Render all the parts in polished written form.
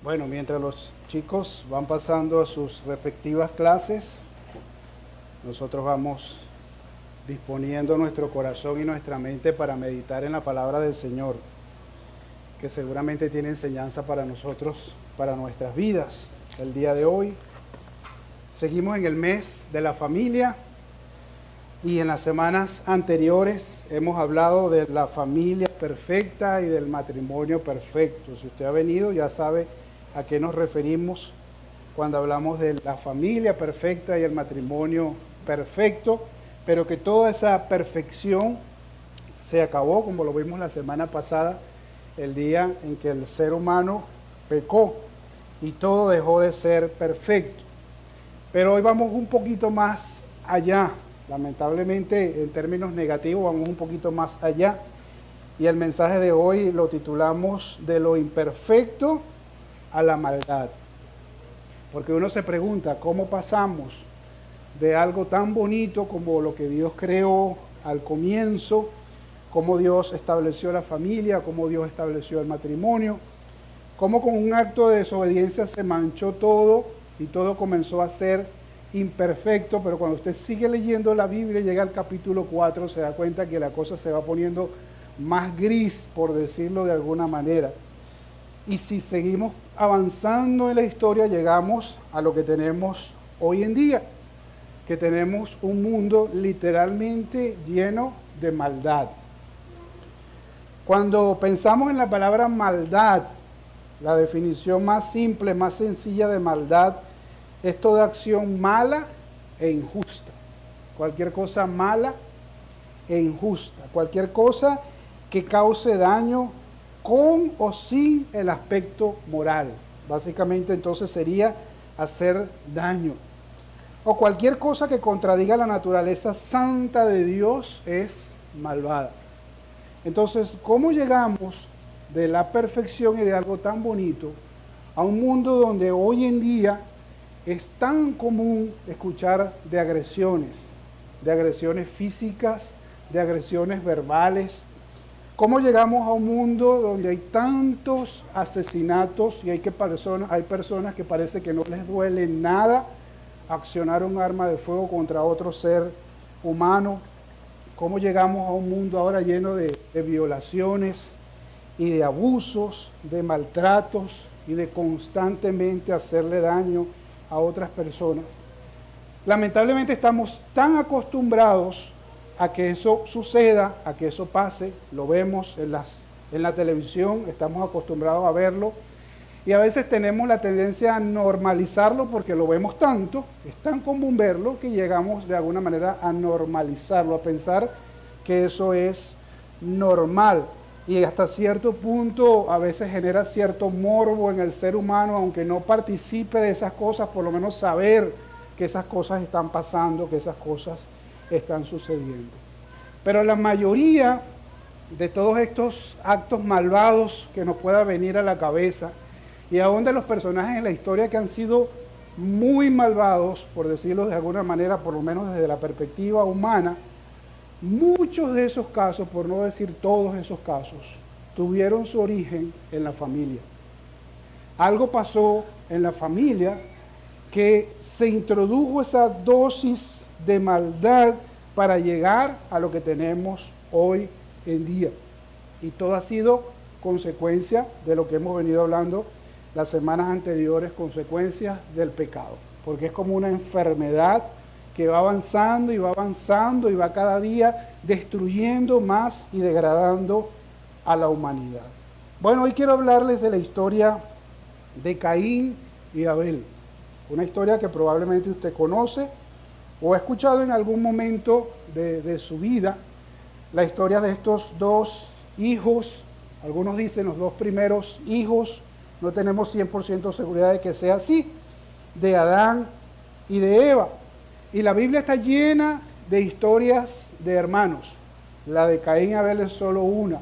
Bueno, mientras los chicos van pasando a sus respectivas clases, nosotros vamos disponiendo nuestro corazón y nuestra mente para meditar en la palabra del Señor, que seguramente tiene enseñanza para nosotros, para nuestras vidas. El día de hoy seguimos en el mes de la familia y en las semanas anteriores hemos hablado de la familia perfecta y del matrimonio perfecto. Si usted ha venido ya sabe a qué nos referimos cuando hablamos de la familia perfecta y el matrimonio perfecto, pero que toda esa perfección se acabó, como lo vimos la semana pasada, el día en que el ser humano pecó y todo dejó de ser perfecto. Pero hoy vamos un poquito más allá, lamentablemente en términos negativos vamos un poquito más allá, y el mensaje de hoy lo titulamos de lo imperfecto a la maldad. Porque uno se pregunta, ¿cómo pasamos de algo tan bonito como lo que Dios creó al comienzo, cómo Dios estableció la familia, cómo Dios estableció el matrimonio, cómo con un acto de desobediencia se manchó todo y todo comenzó a ser imperfecto? Pero cuando usted sigue leyendo la Biblia y llega al capítulo 4, se da cuenta que la cosa se va poniendo más gris, por decirlo de alguna manera. Y si seguimos avanzando en la historia, llegamos a lo que tenemos hoy en día, que tenemos un mundo literalmente lleno de maldad. Cuando pensamos en la palabra maldad, la definición más simple, más sencilla de maldad es toda acción mala e injusta. Cualquier cosa mala e injusta, cualquier cosa que cause daño con o sin el aspecto moral. Básicamente entonces sería hacer daño. O cualquier cosa que contradiga la naturaleza santa de Dios es malvada. Entonces, ¿cómo llegamos de la perfección y de algo tan bonito a un mundo donde hoy en día es tan común escuchar de agresiones físicas, de agresiones verbales? ¿Cómo llegamos a un mundo donde hay tantos asesinatos y hay personas que parece que no les duele nada accionar un arma de fuego contra otro ser humano? ¿Cómo llegamos a un mundo ahora lleno de violaciones y de abusos, de maltratos y de constantemente hacerle daño a otras personas? Lamentablemente estamos tan acostumbrados a que eso suceda, a que eso pase, lo vemos en la televisión, estamos acostumbrados a verlo, y a veces tenemos la tendencia a normalizarlo porque lo vemos tanto, es tan común verlo, que llegamos de alguna manera a normalizarlo, a pensar que eso es normal, y hasta cierto punto a veces genera cierto morbo en el ser humano, aunque no participe de esas cosas, por lo menos saber que esas cosas están pasando, que esas cosas están sucediendo. Pero la mayoría de todos estos actos malvados que nos pueda venir a la cabeza, y aún de los personajes en la historia que han sido muy malvados, por decirlo de alguna manera, por lo menos desde la perspectiva humana, muchos de esos casos, por no decir todos esos casos, tuvieron su origen en la familia. Algo pasó en la familia que se introdujo esa dosis de maldad para llegar a lo que tenemos hoy en día. Y todo ha sido consecuencia de lo que hemos venido hablando las semanas anteriores, consecuencias del pecado. Porque es como una enfermedad que va avanzando y va avanzando y va cada día destruyendo más y degradando a la humanidad. Bueno, hoy quiero hablarles de la historia de Caín y Abel. Una historia que probablemente usted conoce o ha escuchado en algún momento de su vida, la historia de estos dos hijos. Algunos dicen los dos primeros hijos, no tenemos 100% seguridad de que sea así, de Adán y de Eva. Y la Biblia está llena de historias de hermanos. La de Caín y Abel es solo una.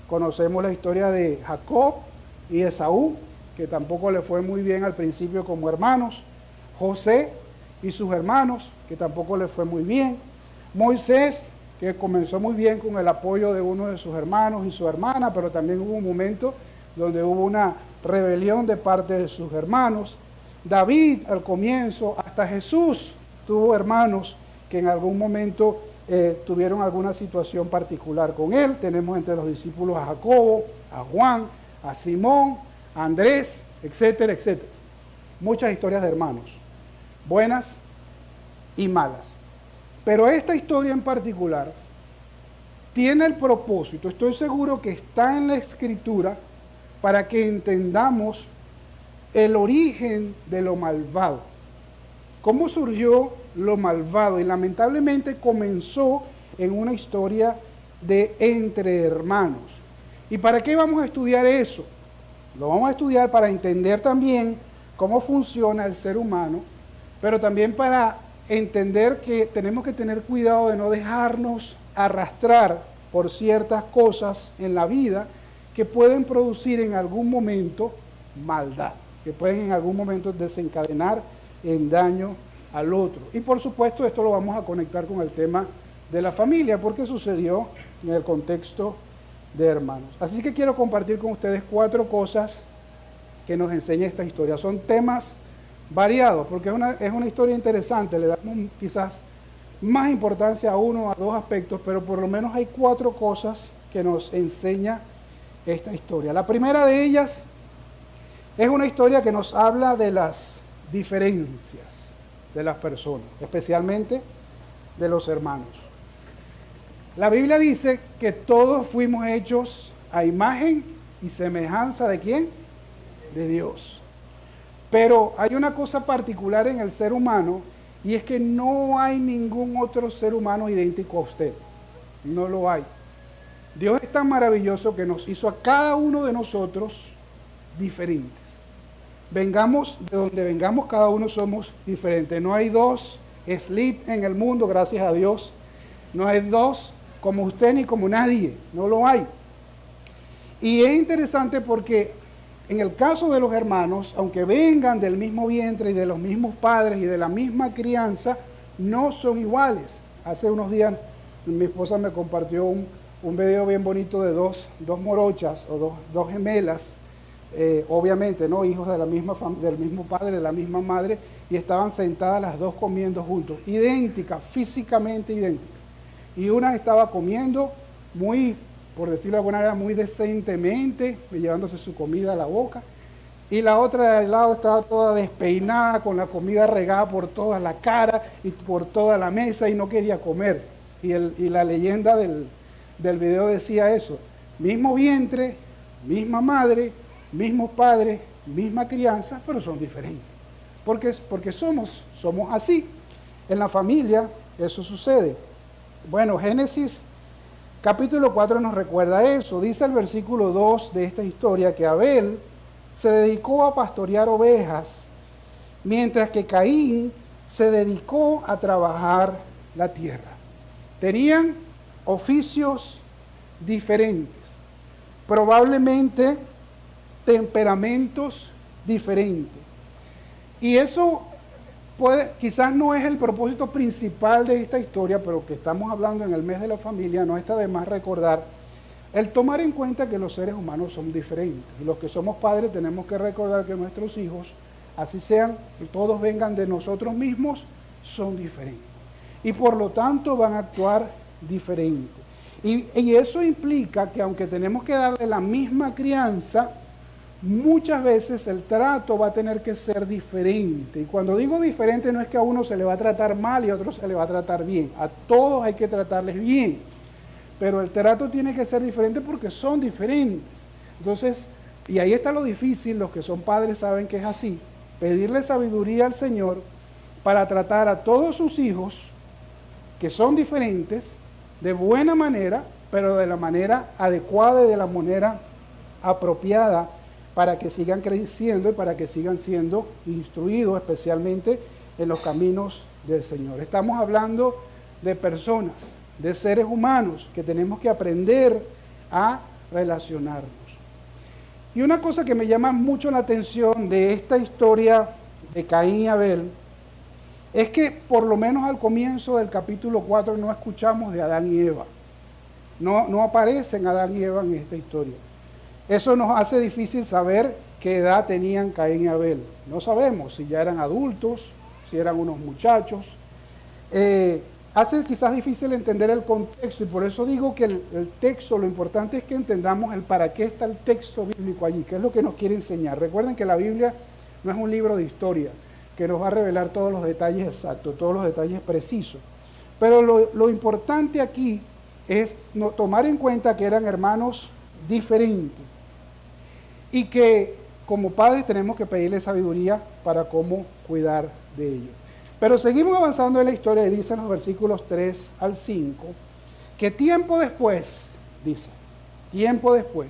Conocemos la historia de Jacob y Esaú, que tampoco le fue muy bien al principio como hermanos. José y sus hermanos, que tampoco le fue muy bien. Moisés, que comenzó muy bien con el apoyo de uno de sus hermanos y su hermana, pero también hubo un momento donde hubo una rebelión de parte de sus hermanos. David al comienzo, hasta Jesús tuvo hermanos que en algún momento tuvieron alguna situación particular con él. Tenemos entre los discípulos a Jacobo, a Juan, a Simón, a Andrés, etcétera, etcétera. Muchas historias de hermanos, buenas y malas. Pero esta historia en particular tiene el propósito, estoy seguro que está en la Escritura, para que entendamos el origen de lo malvado. ¿Cómo surgió lo malvado? Y lamentablemente comenzó en una historia de entre hermanos. ¿Y para qué vamos a estudiar eso? Lo vamos a estudiar para entender también cómo funciona el ser humano, pero también para entender que tenemos que tener cuidado de no dejarnos arrastrar por ciertas cosas en la vida que pueden producir en algún momento maldad, que pueden en algún momento desencadenar en daño al otro. Y por supuesto esto lo vamos a conectar con el tema de la familia, porque sucedió en el contexto de hermanos. Así que quiero compartir con ustedes 4 cosas que nos enseña esta historia. Son temas variados, porque es una historia interesante, le damos quizás más importancia a uno o a 2 aspectos, pero por lo menos hay 4 cosas que nos enseña esta historia. La primera de ellas es una historia que nos habla de las diferencias de las personas, especialmente de los hermanos. La Biblia dice que todos fuimos hechos a imagen y semejanza ¿de quién? De Dios. Pero hay una cosa particular en el ser humano, y es que no hay ningún otro ser humano idéntico a usted. No lo hay. Dios es tan maravilloso que nos hizo a cada uno de nosotros diferentes. Vengamos de donde vengamos, cada uno somos diferentes. No hay 2 Slit en el mundo, gracias a Dios. No hay 2 como usted ni como nadie, no lo hay. Y es interesante porque en el caso de los hermanos, aunque vengan del mismo vientre y de los mismos padres y de la misma crianza, no son iguales. Hace unos días mi esposa me compartió un video bien bonito de dos morochas o dos gemelas, obviamente, ¿no? Hijos de del mismo padre, de la misma madre, y estaban sentadas las 2 comiendo juntos, idénticas, físicamente idénticas. Y una estaba comiendo muy, por decirlo de alguna manera, muy decentemente, llevándose su comida a la boca, y la otra de al lado estaba toda despeinada, con la comida regada por toda la cara y por toda la mesa, y no quería comer. Y la leyenda del video decía eso: mismo vientre, misma madre, mismos padres, misma crianza, pero son diferentes. Porque somos así. En la familia eso sucede. Bueno, Génesis capítulo 4 nos recuerda eso. Dice el versículo 2 de esta historia que Abel se dedicó a pastorear ovejas, mientras que Caín se dedicó a trabajar la tierra. Tenían oficios diferentes, probablemente temperamentos diferentes. Y eso quizás no es el propósito principal de esta historia, pero que estamos hablando en el mes de la familia, no está de más recordar el tomar en cuenta que los seres humanos son diferentes. Y los que somos padres tenemos que recordar que nuestros hijos, así sean, que todos vengan de nosotros mismos, son diferentes. Y por lo tanto van a actuar diferente. Y eso implica que aunque tenemos que darle la misma crianza, muchas veces el trato va a tener que ser diferente. Y cuando digo diferente no es que a uno se le va a tratar mal y a otro se le va a tratar bien. A todos hay que tratarles bien. Pero el trato tiene que ser diferente porque son diferentes. Entonces, y ahí está lo difícil, los que son padres saben que es así. Pedirle sabiduría al Señor para tratar a todos sus hijos, que son diferentes, de buena manera, pero de la manera adecuada y de la manera apropiada, para que sigan creciendo y para que sigan siendo instruidos, especialmente en los caminos del Señor. Estamos hablando de personas, de seres humanos, que tenemos que aprender a relacionarnos. Y una cosa que me llama mucho la atención de esta historia de Caín y Abel, es que por lo menos al comienzo del capítulo 4 no escuchamos de Adán y Eva. No aparecen Adán y Eva en esta historia. Eso nos hace difícil saber qué edad tenían Caín y Abel. No sabemos si ya eran adultos, si eran unos muchachos. Hace quizás difícil entender el contexto y por eso digo que el texto, lo importante es que entendamos el para qué está el texto bíblico allí, qué es lo que nos quiere enseñar. Recuerden que la Biblia no es un libro de historia que nos va a revelar todos los detalles exactos, todos los detalles precisos. Pero lo importante aquí es tomar en cuenta que eran hermanos diferentes y que como padres tenemos que pedirle sabiduría para cómo cuidar de ellos. Pero seguimos avanzando en la historia y dicen los versículos 3 al 5, que tiempo después, dice, tiempo después.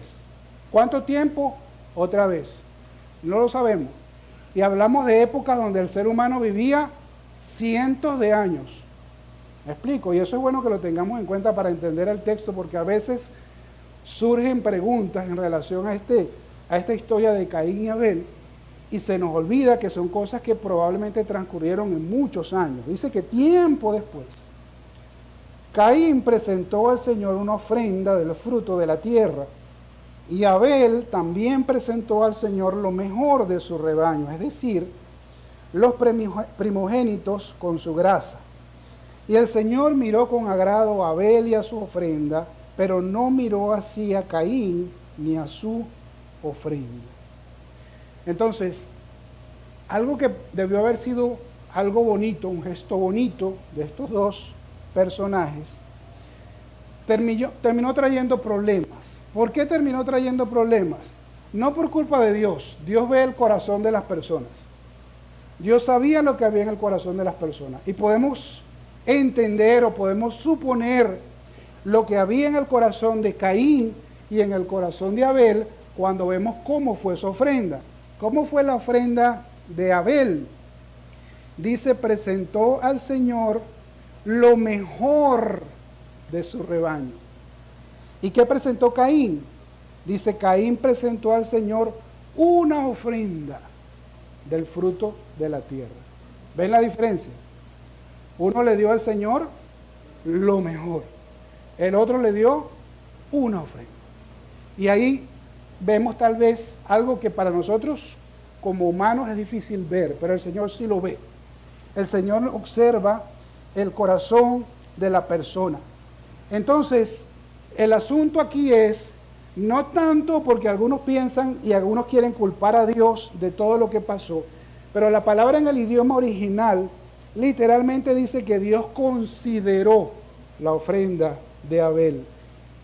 ¿Cuánto tiempo? Otra vez. No lo sabemos. Y hablamos de épocas donde el ser humano vivía cientos de años. ¿Me explico? Y eso es bueno que lo tengamos en cuenta para entender el texto, porque a veces surgen preguntas en relación a esta historia de Caín y Abel, y se nos olvida que son cosas que probablemente transcurrieron en muchos años. Dice que tiempo después, Caín presentó al Señor una ofrenda del fruto de la tierra, y Abel también presentó al Señor lo mejor de su rebaño, es decir, los primogénitos con su grasa. Y el Señor miró con agrado a Abel y a su ofrenda, pero no miró así a Caín ni a su ofrenda. Entonces, algo que debió haber sido algo bonito, un gesto bonito de estos dos personajes, terminó trayendo problemas. ¿Por qué terminó trayendo problemas? No por culpa de Dios. Dios ve el corazón de las personas. Dios sabía lo que había en el corazón de las personas. Y podemos entender o podemos suponer lo que había en el corazón de Caín y en el corazón de Abel cuando vemos cómo fue su ofrenda. ¿Cómo fue la ofrenda de Abel? Dice, presentó al Señor lo mejor de su rebaño. ¿Y qué presentó Caín? Dice, Caín presentó al Señor una ofrenda del fruto de la tierra. ¿Ven la diferencia? Uno le dio al Señor lo mejor. El otro le dio una ofrenda. Y ahí vemos tal vez algo que para nosotros como humanos es difícil ver, pero el Señor sí lo ve. El Señor observa el corazón de la persona. Entonces, el asunto aquí es, no tanto porque algunos piensan y algunos quieren culpar a Dios de todo lo que pasó, pero la palabra en el idioma original literalmente dice que Dios consideró la ofrenda de Abel.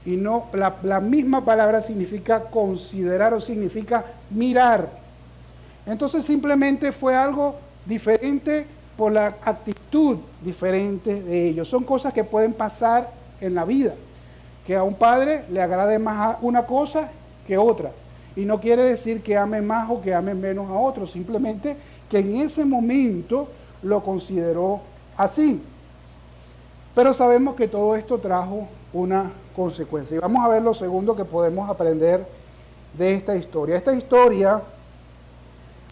Y no, la misma palabra significa considerar o significa mirar. Entonces simplemente fue algo diferente por la actitud diferente de ellos. Son cosas que pueden pasar en la vida, que a un padre le agrade más una cosa que otra. Y no quiere decir que ame más o que ame menos a otro, simplemente que en ese momento lo consideró así. Pero sabemos que todo esto trajo una consecuencia. Y vamos a ver lo segundo que podemos aprender de esta historia. Esta historia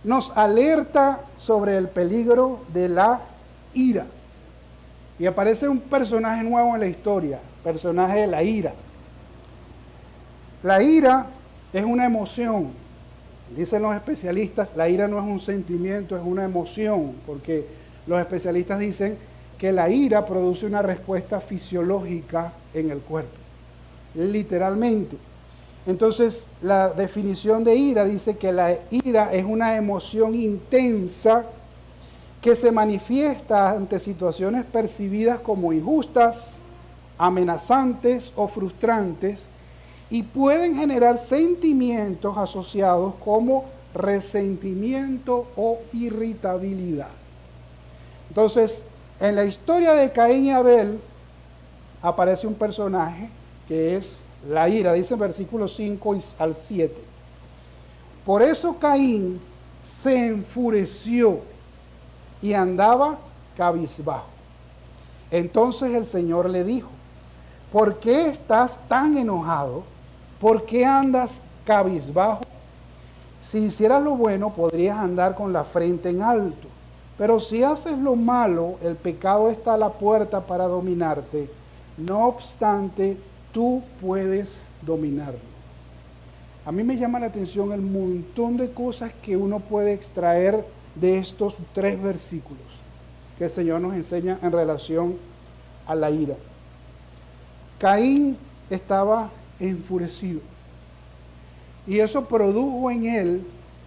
nos alerta sobre el peligro de la ira. Y aparece un personaje nuevo en la historia, personaje de la ira. La ira es una emoción. Dicen los especialistas, la ira no es un sentimiento, es una emoción, porque los especialistas dicen que la ira produce una respuesta fisiológica en el cuerpo, literalmente. Entonces, la definición de ira dice que la ira es una emoción intensa que se manifiesta ante situaciones percibidas como injustas, amenazantes o frustrantes y pueden generar sentimientos asociados como resentimiento o irritabilidad. Entonces, en la historia de Caín y Abel aparece un personaje que es la ira, dice en versículos 5 al 7. Por eso Caín se enfureció y andaba cabizbajo. Entonces el Señor le dijo, ¿por qué estás tan enojado? ¿Por qué andas cabizbajo? Si hicieras lo bueno, podrías andar con la frente en alto. Pero si haces lo malo, el pecado está a la puerta para dominarte. No obstante, tú puedes dominarlo. A mí me llama la atención el montón de cosas que uno puede extraer de estos 3 versículos que el Señor nos enseña en relación a la ira. Caín estaba enfurecido y eso produjo en él,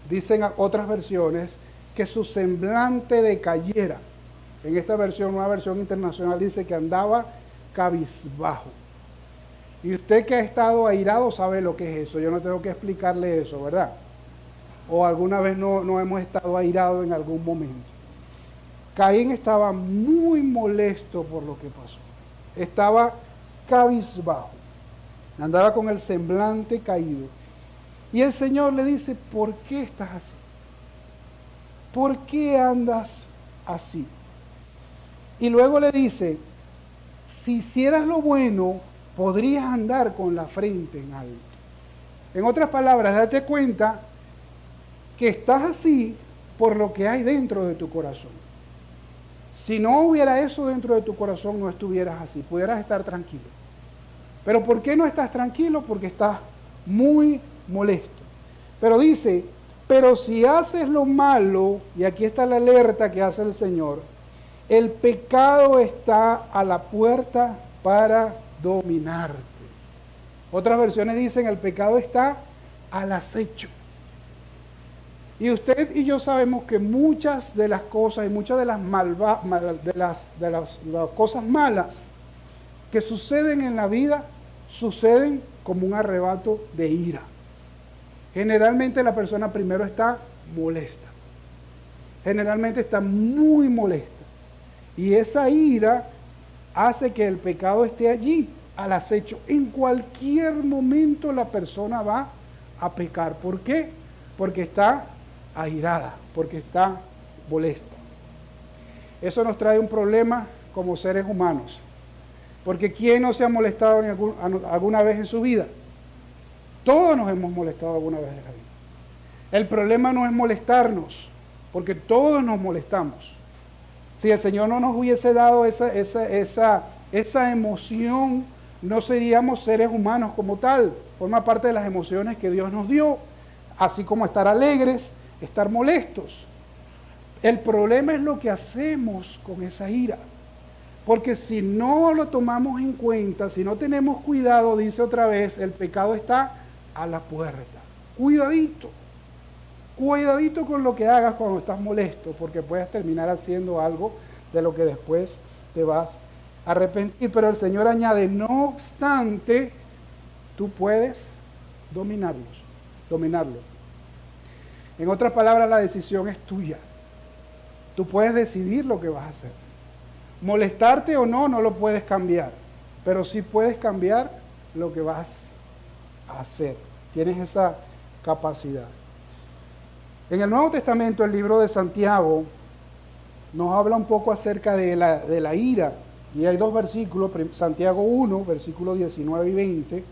dicen otras versiones, que su semblante decayera. En esta versión, una versión internacional, dice que andaba cabizbajo. Y usted que ha estado airado sabe lo que es eso. Yo no tengo que explicarle eso, ¿verdad? O alguna vez no hemos estado airados en algún momento. Caín estaba muy molesto por lo que pasó. Estaba cabizbajo. Andaba con el semblante caído. Y el Señor le dice, ¿por qué estás así? ¿Por qué andas así? Y luego le dice, si hicieras lo bueno, podrías andar con la frente en alto. En otras palabras, date cuenta que estás así por lo que hay dentro de tu corazón. Si no hubiera eso dentro de tu corazón, no estuvieras así, pudieras estar tranquilo. Pero ¿por qué no estás tranquilo? Porque estás muy molesto. Pero dice, pero si haces lo malo, y aquí está la alerta que hace el Señor, el pecado está a la puerta para dominarte. Otras versiones dicen, el pecado está al acecho. Y usted y yo sabemos que muchas de las cosas y muchas de las cosas malas que suceden en la vida, suceden como un arrebato de ira. Generalmente la persona primero está molesta. Generalmente está muy molesta. Y esa ira hace que el pecado esté allí, al acecho. En cualquier momento la persona va a pecar. ¿Por qué? Porque está airada, porque está molesta. Eso nos trae un problema como seres humanos. Porque ¿quién no se ha molestado alguna vez en su vida? Todos nos hemos molestado alguna vez en la vida. El problema no es molestarnos, porque todos nos molestamos. Si el Señor no nos hubiese dado esa emoción, no seríamos seres humanos como tal. Forma parte de las emociones que Dios nos dio, así como estar alegres, estar molestos. El problema es lo que hacemos con esa ira. Porque si no lo tomamos en cuenta, si no tenemos cuidado, dice otra vez, el pecado está a la puerta. Cuidadito. Cuidadito con lo que hagas cuando estás molesto, porque puedes terminar haciendo algo de lo que después te vas a arrepentir. Pero el Señor añade, no obstante, tú puedes dominarlo. En otras palabras, la decisión es tuya. Tú puedes decidir lo que vas a hacer. Molestarte o no, no lo puedes cambiar, pero sí puedes cambiar lo que vas a hacer. Tienes esa capacidad. En el Nuevo Testamento, el libro de Santiago nos habla un poco acerca de la ira. Y hay 2 versículos, Santiago 1, versículos 19 y 20,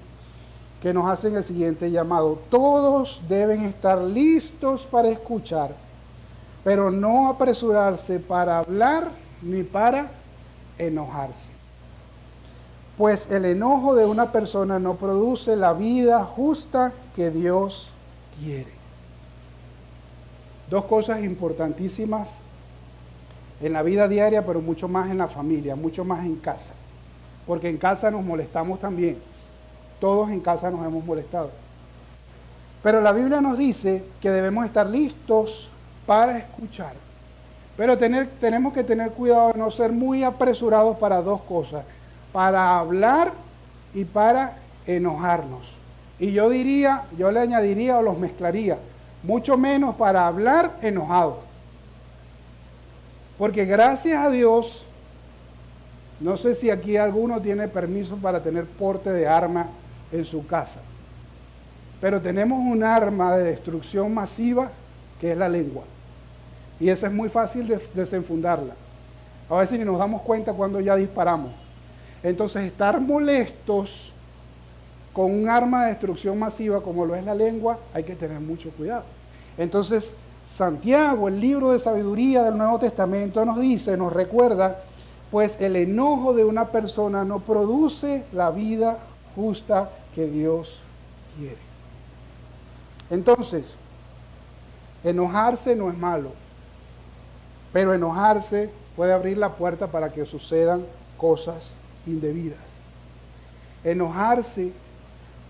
que nos hacen el siguiente llamado. Todos deben estar listos para escuchar, pero no apresurarse para hablar ni para enojarse. Pues el enojo de una persona no produce la vida justa que Dios quiere. 2 cosas importantísimas en la vida diaria, pero mucho más en la familia, mucho más en casa. Porque en casa nos molestamos también. Todos en casa nos hemos molestado. Pero la Biblia nos dice que debemos estar listos para escuchar. Pero tenemos que tener cuidado de no ser muy apresurados para 2 cosas. Para hablar y para enojarnos. Y yo le añadiría o los mezclaría. Mucho menos para hablar enojado. Porque gracias a Dios, no sé si aquí alguno tiene permiso para tener porte de arma en su casa. Pero tenemos un arma de destrucción masiva que es la lengua. Y esa es muy fácil de desenfundarla. A veces ni nos damos cuenta cuando ya disparamos. Entonces, estar molestos con un arma de destrucción masiva como lo es la lengua, hay que tener mucho cuidado. Entonces, Santiago, el libro de sabiduría del Nuevo Testamento, nos recuerda, pues el enojo de una persona no produce la vida justa que Dios quiere. Entonces, enojarse no es malo, pero enojarse puede abrir la puerta para que sucedan cosas indebidas. Enojarse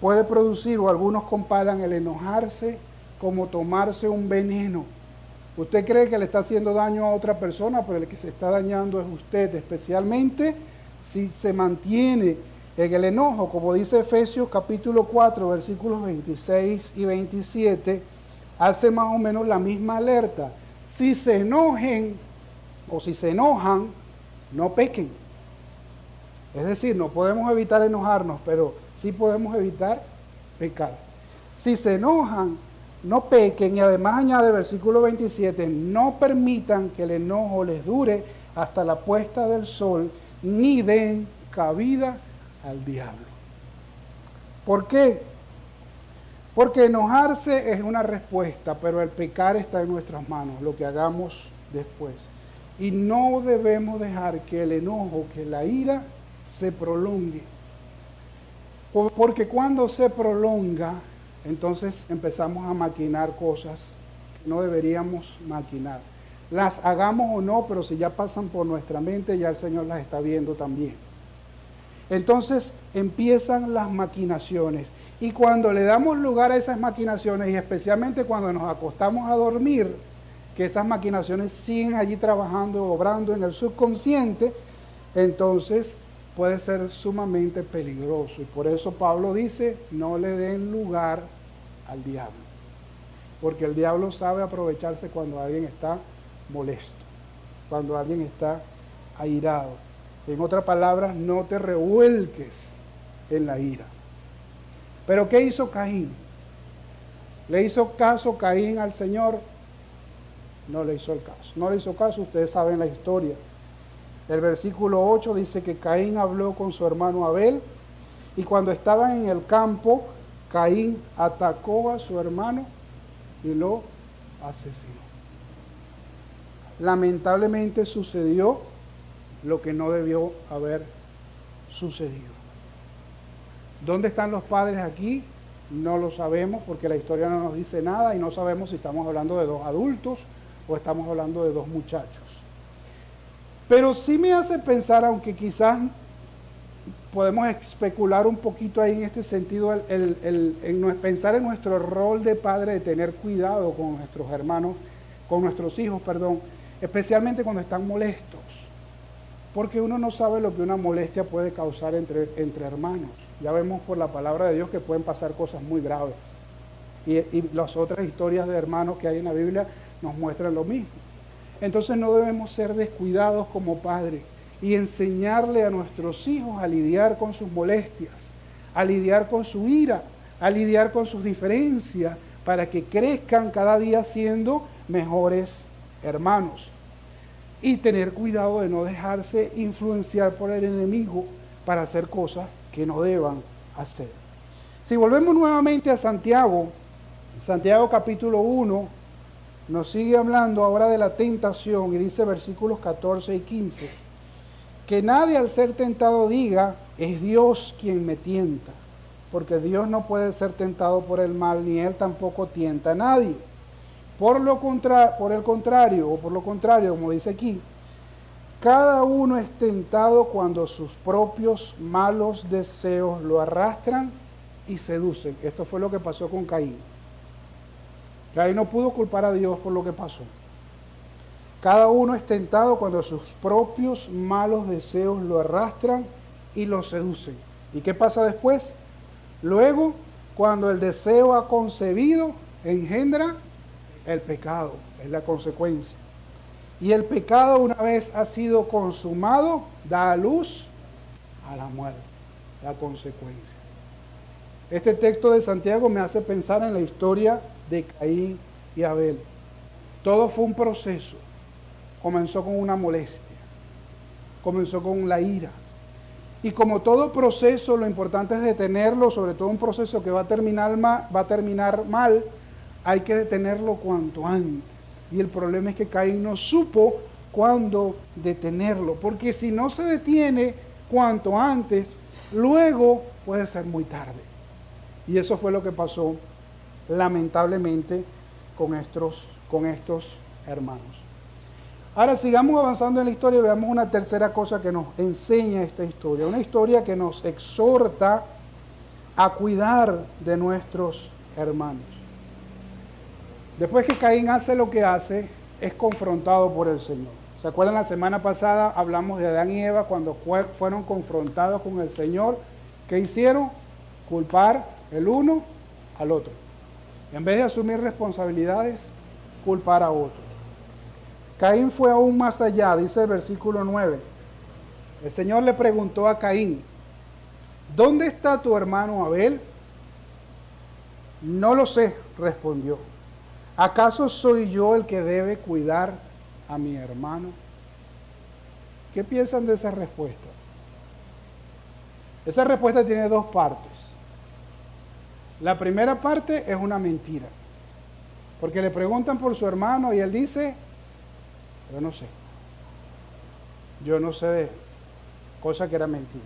puede producir, o algunos comparan el enojarse como tomarse un veneno. Usted cree que le está haciendo daño a otra persona, pero el que se está dañando es usted, especialmente si se mantiene en el enojo, como dice Efesios capítulo 4, versículos 26 y 27, hace más o menos la misma alerta. Si se enojen o si se enojan, no pequen. Es decir, no podemos evitar enojarnos, pero sí podemos evitar pecar. Si se enojan, no pequen, y además añade versículo 27, no permitan que el enojo les dure hasta la puesta del sol, ni den cabida al diablo. ¿Por qué? Porque enojarse es una respuesta, pero el pecar está en nuestras manos, lo que hagamos después. Y no debemos dejar que el enojo, que la ira, se prolongue. Porque cuando se prolonga, entonces empezamos a maquinar cosas que no deberíamos maquinar. Las hagamos o no, pero si ya pasan por nuestra mente, ya el Señor las está viendo también. Entonces empiezan las maquinaciones. Y cuando le damos lugar a esas maquinaciones, y especialmente cuando nos acostamos a dormir, que esas maquinaciones siguen allí trabajando, obrando en el subconsciente, entonces puede ser sumamente peligroso. Y por eso Pablo dice, no le den lugar al diablo. Porque el diablo sabe aprovecharse cuando alguien está molesto, cuando alguien está airado. En otras palabras, no te revuelques en la ira. Pero ¿qué hizo Caín? ¿Le hizo caso Caín al Señor? No le hizo el caso. No le hizo caso, ustedes saben la historia. El versículo 8 dice que Caín habló con su hermano Abel, y cuando estaban en el campo, Caín atacó a su hermano y lo asesinó. Lamentablemente sucedió lo que no debió haber sucedido. ¿Dónde están los padres aquí? No lo sabemos porque la historia no nos dice nada y no sabemos si estamos hablando de dos adultos o estamos hablando de dos muchachos. Pero sí me hace pensar, aunque quizás podemos especular un poquito ahí en este sentido, pensar en nuestro rol de padre, de tener cuidado con nuestros hermanos, con nuestros hijos, especialmente cuando están molestos. Porque uno no sabe lo que una molestia puede causar entre hermanos. Ya vemos por la palabra de Dios que pueden pasar cosas muy graves. Y las otras historias de hermanos que hay en la Biblia nos muestran lo mismo. Entonces no debemos ser descuidados como padres y enseñarle a nuestros hijos a lidiar con sus molestias, a lidiar con su ira, a lidiar con sus diferencias, para que crezcan cada día siendo mejores hermanos. Y tener cuidado de no dejarse influenciar por el enemigo para hacer cosas que no deban hacer. Si volvemos nuevamente a Santiago, Santiago capítulo 1, nos sigue hablando ahora de la tentación y dice versículos 14 y 15, que nadie al ser tentado diga, es Dios quien me tienta, porque Dios no puede ser tentado por el mal, ni Él tampoco tienta a nadie. Por el contrario, como dice aquí, cada uno es tentado cuando sus propios malos deseos lo arrastran y seducen. Esto fue lo que pasó con Caín. Caín no pudo culpar a Dios por lo que pasó. Cada uno es tentado cuando sus propios malos deseos lo arrastran y lo seducen. ¿Y qué pasa después? Luego, cuando el deseo ha concebido, engendra el pecado, es la consecuencia. Y el pecado, una vez ha sido consumado, da a luz a la muerte, la consecuencia. Este texto de Santiago me hace pensar en la historia de Caín y Abel. Todo fue un proceso. Comenzó con una molestia, comenzó con la ira. Y como todo proceso, lo importante es detenerlo, sobre todo un proceso que va a terminar mal, hay que detenerlo cuanto antes. Y el problema es que Caín no supo cuándo detenerlo, porque si no se detiene cuanto antes, luego puede ser muy tarde. Y eso fue lo que pasó lamentablemente, con estos hermanos. Ahora sigamos avanzando en la historia y veamos una tercera cosa que nos enseña esta historia. Una historia que nos exhorta a cuidar de nuestros hermanos. Después que Caín hace lo que hace, es confrontado por el Señor. ¿Se acuerdan? La semana pasada hablamos de Adán y Eva cuando fueron confrontados con el Señor. ¿Qué hicieron? Culpar el uno al otro. En vez de asumir responsabilidades, culpar a otro. Caín fue aún más allá, dice el versículo 9. El Señor le preguntó a Caín, ¿dónde está tu hermano Abel? No lo sé, respondió. ¿Acaso soy yo el que debe cuidar a mi hermano? ¿Qué piensan de esa respuesta? Esa respuesta tiene dos partes. La primera parte es una mentira, porque le preguntan por su hermano y él dice, yo no sé de él, cosa que era mentira.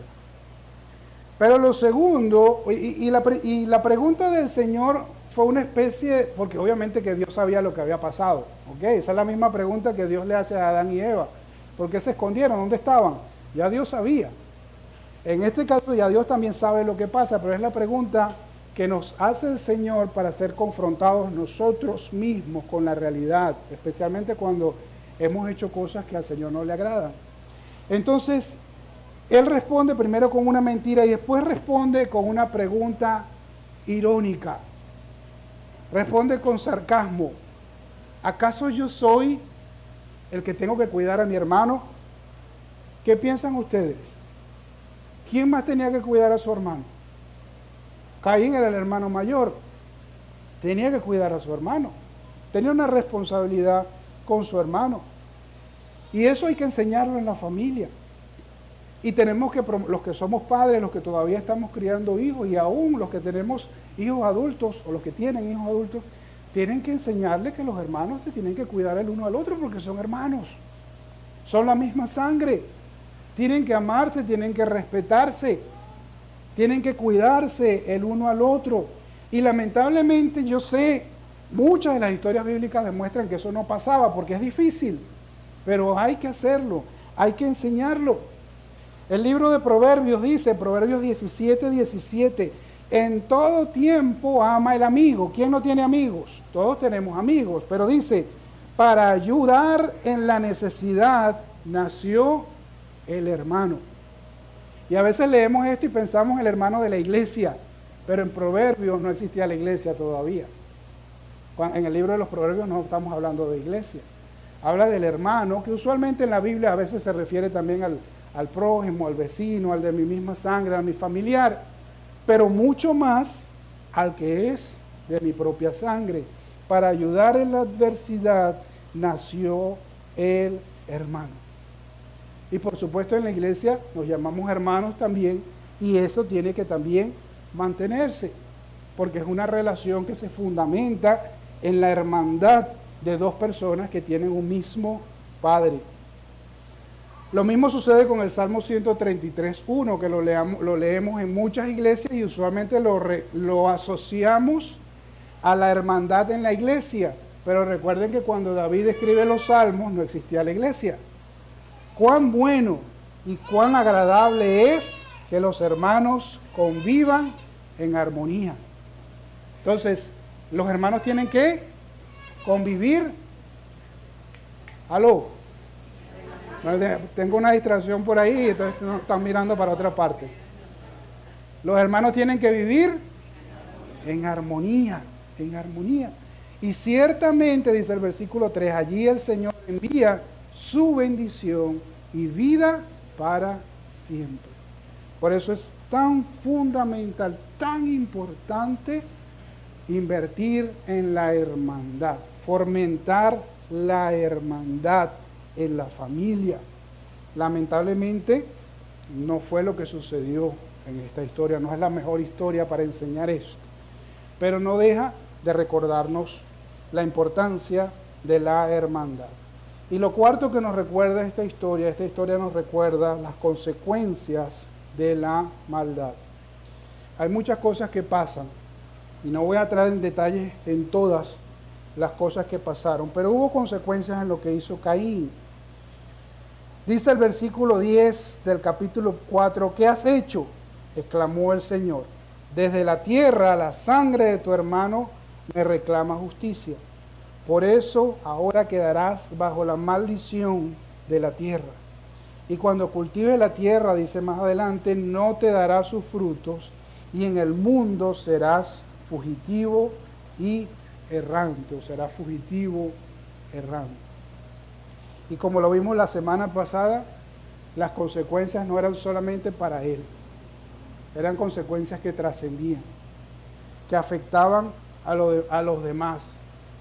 Pero lo segundo, y la pregunta del Señor fue una especie, porque obviamente que Dios sabía lo que había pasado, ¿ok? Esa es la misma pregunta que Dios le hace a Adán y Eva. ¿Por qué se escondieron? ¿Dónde estaban? Ya Dios sabía. En este caso ya Dios también sabe lo que pasa, pero es la pregunta que nos hace el Señor para ser confrontados nosotros mismos con la realidad, especialmente cuando hemos hecho cosas que al Señor no le agradan. Entonces, Él responde primero con una mentira y después responde con una pregunta irónica. Responde con sarcasmo. ¿Acaso yo soy el que tengo que cuidar a mi hermano? ¿Qué piensan ustedes? ¿Quién más tenía que cuidar a su hermano? Caín era el hermano mayor. Tenía que cuidar a su hermano. Tenía una responsabilidad con su hermano. Y eso hay que enseñarlo en la familia. Y tenemos que, los que somos padres, los que todavía estamos criando hijos, y aún los que tenemos hijos adultos, o los que tienen hijos adultos, tienen que enseñarles que los hermanos se tienen que cuidar el uno al otro porque son hermanos. Son la misma sangre. Tienen que amarse, tienen que respetarse, tienen que cuidarse el uno al otro. Y lamentablemente yo sé, muchas de las historias bíblicas demuestran que eso no pasaba porque es difícil, pero hay que hacerlo, hay que enseñarlo. El libro de Proverbios dice, Proverbios 17:17, en todo tiempo ama el amigo. ¿Quién no tiene amigos? Todos tenemos amigos, pero dice, para ayudar en la necesidad nació el hermano. Y a veces leemos esto y pensamos en el hermano de la iglesia, pero en Proverbios no existía la iglesia todavía. En el libro de los Proverbios no estamos hablando de iglesia. Habla del hermano, que usualmente en la Biblia a veces se refiere también al prójimo, al vecino, al de mi misma sangre, a mi familiar, pero mucho más al que es de mi propia sangre. Para ayudar en la adversidad nació el hermano. Y por supuesto en la iglesia nos llamamos hermanos también, y eso tiene que también mantenerse, porque es una relación que se fundamenta en la hermandad de dos personas que tienen un mismo Padre. Lo mismo sucede con el Salmo 133:1, que lo leemos en muchas iglesias y usualmente lo asociamos a la hermandad en la iglesia. Pero recuerden que cuando David escribe los salmos no existía la iglesia. Cuán bueno y cuán agradable es que los hermanos convivan en armonía. Entonces, los hermanos tienen que convivir. ¿Aló? Tengo una distracción por ahí, entonces no están mirando para otra parte. Los hermanos tienen que vivir en armonía, en armonía. Y ciertamente, dice el versículo 3, allí el Señor envía su bendición y vida para siempre. Por eso es tan fundamental, tan importante invertir en la hermandad, fomentar la hermandad en la familia. Lamentablemente no fue lo que sucedió en esta historia, no es la mejor historia para enseñar esto, pero no deja de recordarnos la importancia de la hermandad. Y lo cuarto que nos recuerda esta historia nos recuerda las consecuencias de la maldad. Hay muchas cosas que pasan Y no voy a entrar en detalles en todas las cosas que pasaron, pero hubo consecuencias en lo que hizo Caín. Dice el versículo 10 del capítulo 4, ¿qué has hecho?, exclamó el Señor. Desde la tierra la sangre de tu hermano me reclama justicia. Por eso ahora quedarás bajo la maldición de la tierra. Y cuando cultives la tierra, dice más adelante, no te dará sus frutos, y en el mundo serás fugitivo y errante, o serás fugitivo, errante. Y como lo vimos la semana pasada, las consecuencias no eran solamente para él, eran consecuencias que trascendían, que afectaban a los demás,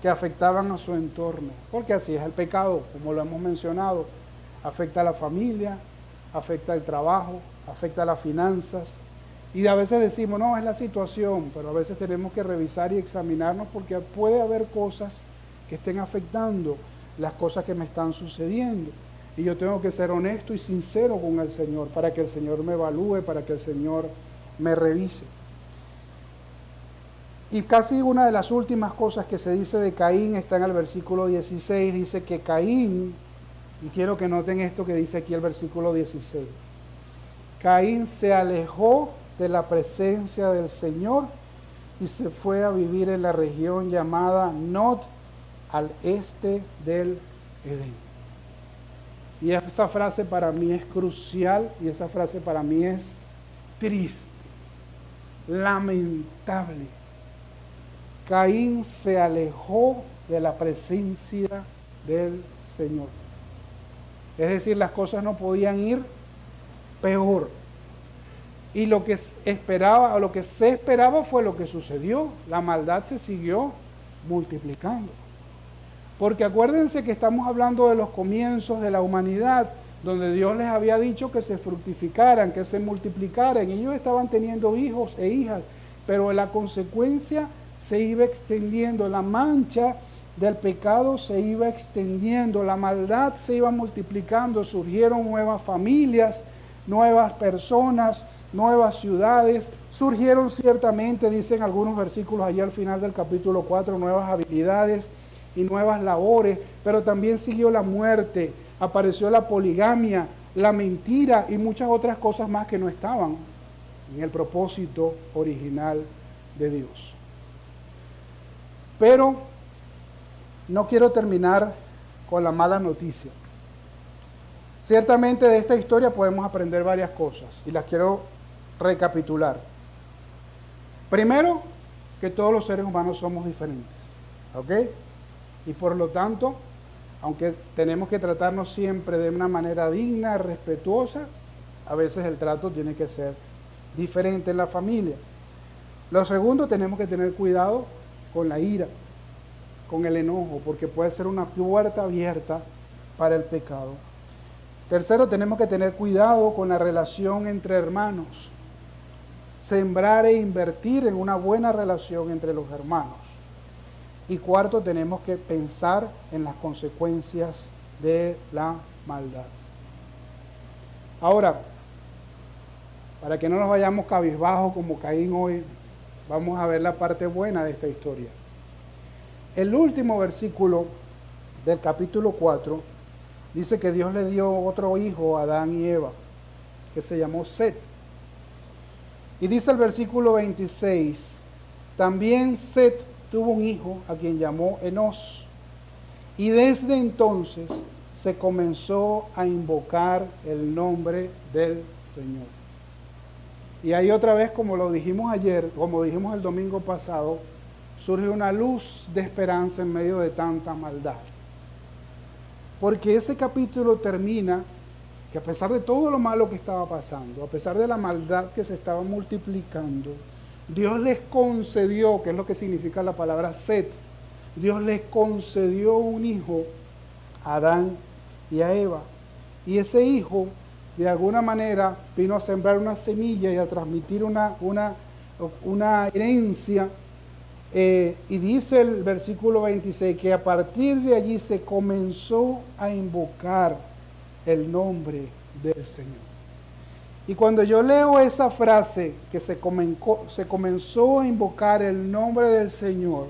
que afectaban a su entorno, porque así es el pecado, como lo hemos mencionado, afecta a la familia, afecta al trabajo, afecta a las finanzas, y a veces decimos, no, es la situación, pero a veces tenemos que revisar y examinarnos porque puede haber cosas que estén afectando las cosas que me están sucediendo. Y yo tengo que ser honesto y sincero con el Señor para que el Señor me evalúe, para que el Señor me revise. Y casi una de las últimas cosas que se dice de Caín está en el versículo 16, dice que Caín, y quiero que noten esto que dice aquí el versículo 16, Caín se alejó de la presencia del Señor y se fue a vivir en la región llamada Nod, al este del Edén. Y esa frase para mí es crucial y esa frase para mí es triste, lamentable. Caín se alejó de la presencia del Señor. Es decir, las cosas no podían ir peor. Y lo que esperaba, o lo que se esperaba fue lo que sucedió. La maldad se siguió multiplicando. Porque acuérdense que estamos hablando de los comienzos de la humanidad, donde Dios les había dicho que se fructificaran, que se multiplicaran. Ellos estaban teniendo hijos e hijas, pero la consecuencia se iba extendiendo, la mancha del pecado se iba extendiendo, la maldad se iba multiplicando, surgieron nuevas familias, nuevas personas, nuevas ciudades, surgieron ciertamente, dicen algunos versículos allá al final del capítulo 4, nuevas habilidades y nuevas labores, pero también siguió la muerte, apareció la poligamia, la mentira y muchas otras cosas más que no estaban en el propósito original de Dios. Pero no quiero terminar con la mala noticia. Ciertamente de esta historia podemos aprender varias cosas y las quiero recapitular. Primero, que todos los seres humanos somos diferentes, ¿ok? Y por lo tanto, aunque tenemos que tratarnos siempre de una manera digna, respetuosa, a veces el trato tiene que ser diferente en la familia. Lo segundo, tenemos que tener cuidado con la ira, con el enojo, porque puede ser una puerta abierta para el pecado. Tercero, tenemos que tener cuidado con la relación entre hermanos. Sembrar e invertir en una buena relación entre los hermanos. Y cuarto, tenemos que pensar en las consecuencias de la maldad. Ahora, para que no nos vayamos cabizbajos como Caín hoy, vamos a ver la parte buena de esta historia. El último versículo del capítulo 4 dice que Dios le dio otro hijo a Adán y Eva, que se llamó Set. Y dice el versículo 26, también Set tuvo un hijo a quien llamó Enos. Y desde entonces se comenzó a invocar el nombre del Señor. Y ahí otra vez, como lo dijimos ayer, como dijimos el domingo pasado, surge una luz de esperanza en medio de tanta maldad. Porque ese capítulo termina que a pesar de todo lo malo que estaba pasando, a pesar de la maldad que se estaba multiplicando, Dios les concedió, que es lo que significa la palabra Set, Dios les concedió un hijo a Adán y a Eva. Y ese hijo, de alguna manera, vino a sembrar una semilla y a transmitir una herencia. Y dice el versículo 26 que a partir de allí se comenzó a invocar el nombre del Señor. Y cuando yo leo esa frase que se comenzó a invocar el nombre del Señor,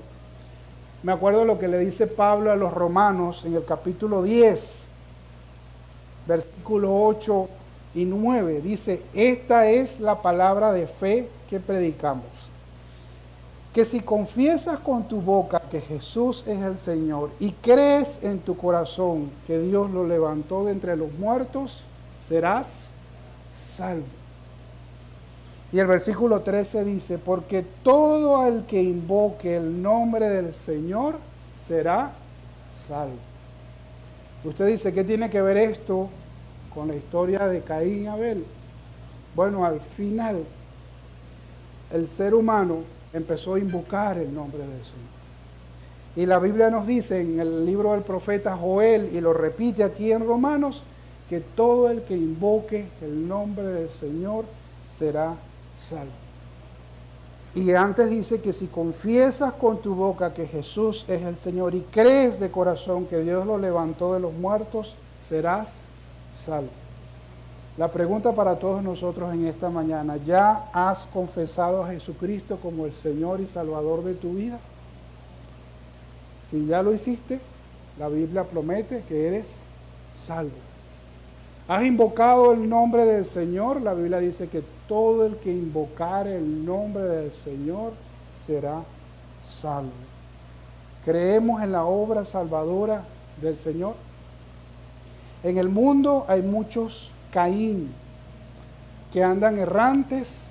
me acuerdo lo que le dice Pablo a los romanos en el capítulo 10, versículo 8 y 9. Dice, esta es la palabra de fe que predicamos. Que si confiesas con tu boca que Jesús es el Señor y crees en tu corazón que Dios lo levantó de entre los muertos, serás salvo. Y el versículo 13 dice, porque todo el que invoque el nombre del Señor será salvo. Usted dice, ¿qué tiene que ver esto con la historia de Caín y Abel? Bueno, al final, el ser humano empezó a invocar el nombre del Señor. Y la Biblia nos dice en el libro del profeta Joel, y lo repite aquí en Romanos, que todo el que invoque el nombre del Señor será salvo. Y antes dice que si confiesas con tu boca que Jesús es el Señor y crees de corazón que Dios lo levantó de los muertos, serás salvo. La pregunta para todos nosotros en esta mañana, ¿ya has confesado a Jesucristo como el Señor y Salvador de tu vida? Si ya lo hiciste, la Biblia promete que eres salvo. ¿Has invocado el nombre del Señor? La Biblia dice que todo el que invocare el nombre del Señor será salvo. ¿Creemos en la obra salvadora del Señor? En el mundo hay muchos Caín que andan errantes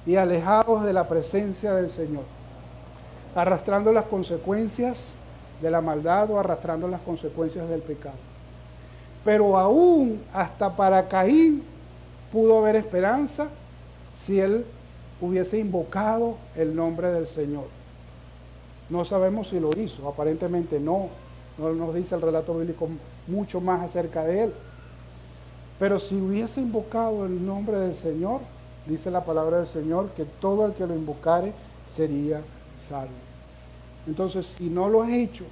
y alejados de la presencia del Señor, arrastrando las consecuencias de la maldad o arrastrando las consecuencias del pecado. Pero aún hasta para Caín pudo haber esperanza si él hubiese invocado el nombre del Señor. No sabemos si lo hizo, aparentemente no nos dice el relato bíblico mucho más acerca de él. Pero si hubiese invocado el nombre del Señor, dice la palabra del Señor, que todo el que lo invocare sería salvo. Entonces, si no lo has hecho,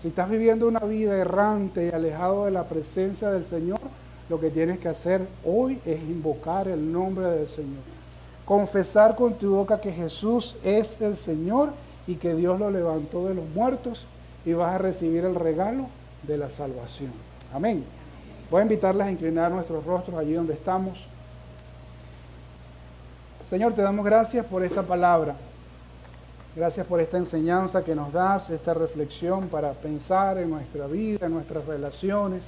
si estás viviendo una vida errante y alejado de la presencia del Señor, lo que tienes que hacer hoy es invocar el nombre del Señor. Confesar con tu boca que Jesús es el Señor y que Dios lo levantó de los muertos y vas a recibir el regalo de la salvación. Amén. Voy a invitarles a inclinar nuestros rostros allí donde estamos. Señor, te damos gracias por esta palabra. Gracias por esta enseñanza que nos das, esta reflexión para pensar en nuestra vida, en nuestras relaciones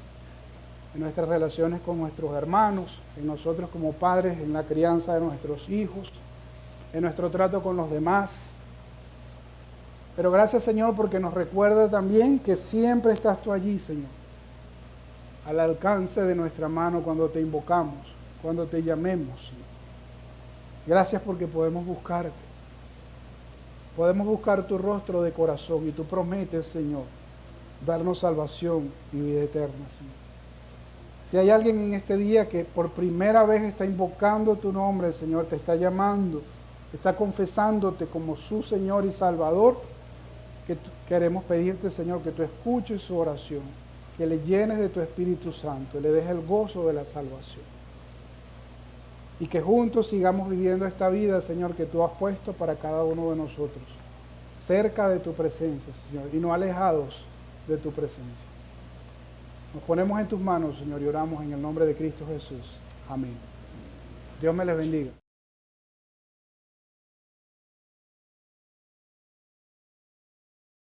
con nuestros hermanos, en nosotros como padres, en la crianza de nuestros hijos, en nuestro trato con los demás. Pero gracias, Señor, porque nos recuerda también que siempre estás tú allí, Señor, al alcance de nuestra mano cuando te invocamos, cuando te llamemos, Señor. Gracias porque podemos buscarte. Podemos buscar tu rostro de corazón y tú prometes, Señor, darnos salvación y vida eterna, Señor. Si hay alguien en este día que por primera vez está invocando tu nombre, Señor, te está llamando, está confesándote como su Señor y Salvador, queremos pedirte, Señor, que tú escuches su oración, que le llenes de tu Espíritu Santo, le des el gozo de la salvación. Y que juntos sigamos viviendo esta vida, Señor, que tú has puesto para cada uno de nosotros, cerca de tu presencia, Señor, y no alejados de tu presencia. Nos ponemos en tus manos, Señor, y oramos en el nombre de Cristo Jesús. Amén. Dios me les bendiga.